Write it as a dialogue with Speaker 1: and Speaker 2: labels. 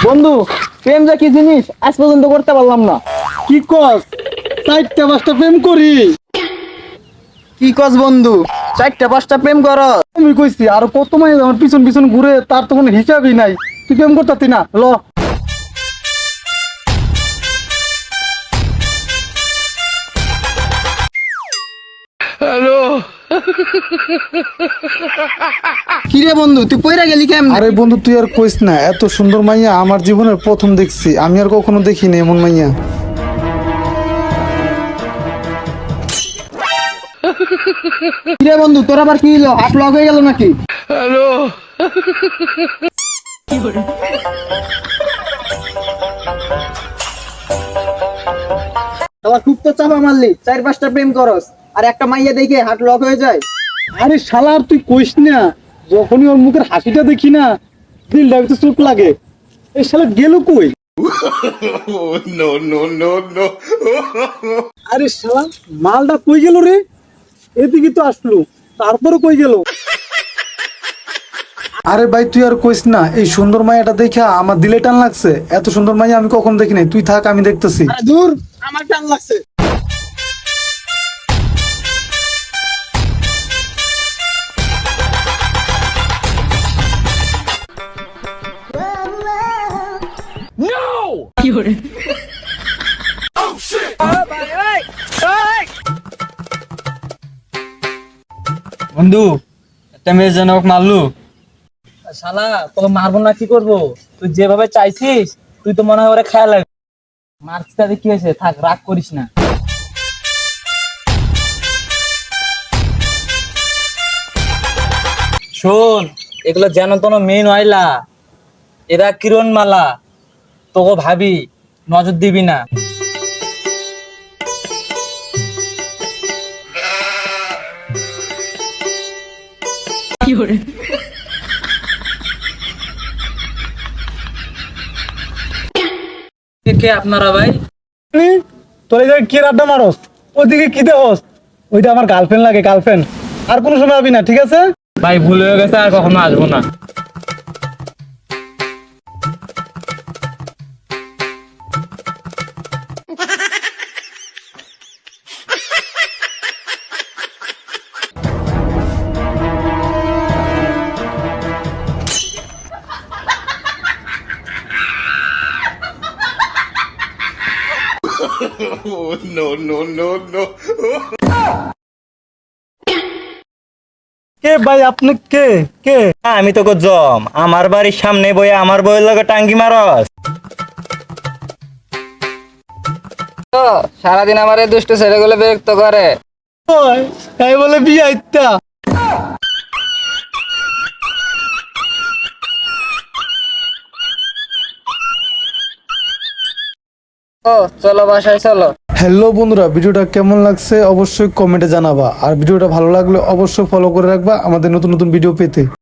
Speaker 1: বন্ধু, প্রেম যে কি জিনিস আজ পর্যন্ত করতে পারলাম না।
Speaker 2: কি কস? 4টা 5টা প্রেম করি?
Speaker 1: কি কস বন্ধু, 4টা 5টা প্রেম কর?
Speaker 2: আমি কইছি আর কত মাই আমার পিছন পিছন ঘুরে, তার তো কোনো হিসাবই নাই। তুই প্রেম করতাতি না? ল
Speaker 1: কি রে বন্ধু, তুই কইরা গেলি কেমনে?
Speaker 2: আরে বন্ধু, তুই আর কইস না, এত সুন্দর মাইয়া আমার জীবনের প্রথম দেখছি। আমি আর কখনো দেখিনি এমন মাইয়া।
Speaker 1: কি রে বন্ধু, তোর আবার কি হলো? হাত লক হয়ে গেল নাকি? আবার খুব তো চাপা মারলি, 4-5টা প্রেম করস আর একটা মাইয়া দেখে হাত লক হয়ে যায়।
Speaker 2: আরে শালা, আর তুই কইস না, যখনই ওর মুখের হাসিটা দেখি না, দিলটা একটু চোখ লাগে। এই শালা গেল কই?
Speaker 3: No, no, no, no.
Speaker 2: আরে শালা, মালটা কই গেল রে? এদিকে তো আসলো, তারপরে কই গেল? আরে ভাই, তুই আর কইস না, এই সুন্দর মাইয়াটা দেখে আমার দিলে টান লাগছে। এত সুন্দর মাইয়া আমি কখনো দেখি নাই। তুই থাক, আমি দেখতেছি।
Speaker 1: আরে দূর, আমার টান লাগছে।
Speaker 4: বন্ধু, একটা মেয়ে যেন ওকে মারলু।
Speaker 5: শালা তোকে মারবো না, কি করবো? তুই যেভাবে চাইছিস, তুই তো মনে হয় ওরা খেয়াল লাগবে। মারছিস তাতে কি হয়েছে? থাক, রাগ করিস না। শোন, এগুলো যেন তোর মেয়ে নয়লা, এরা কিরণ মালা। তোকে ভাবি, নজর দিবি না। কে আপনারা ভাই?
Speaker 2: তোর এই জায়গায় কি আড্ডা মারস? ওইদিকে কি দেহস? ওইটা আমার গার্লফ্রেন্ড লাগে, গার্লফ্রেন্ড। আর কোনো সময় আবি না, ঠিক আছে?
Speaker 5: ভাই ভুল হয়ে গেছে, আর কখনো আসবো না।
Speaker 3: No, no, no, no.
Speaker 2: কে ভাই, আপনি কে? কে?
Speaker 4: আমি তোকে জম, আমার বাড়ির সামনে বইয়ে আমার বইয়ের লগে টাঙ্গি মারস।
Speaker 5: সারাদিন আমার এই দুষ্ট ছেলেগুলো বিরক্ত করে।
Speaker 2: ওই, তাই বলে বিয়ে ইত্যা।
Speaker 5: চলো বাসায় চলো।
Speaker 2: হ্যালো বন্ধুরা, ভিডিওটা কেমন লাগছে অবশ্যই কমেন্টে জানাবা। আর ভিডিওটা ভালো লাগলে অবশ্যই ফলো করে রাখবা আমাদের নতুন নতুন ভিডিও পেতে।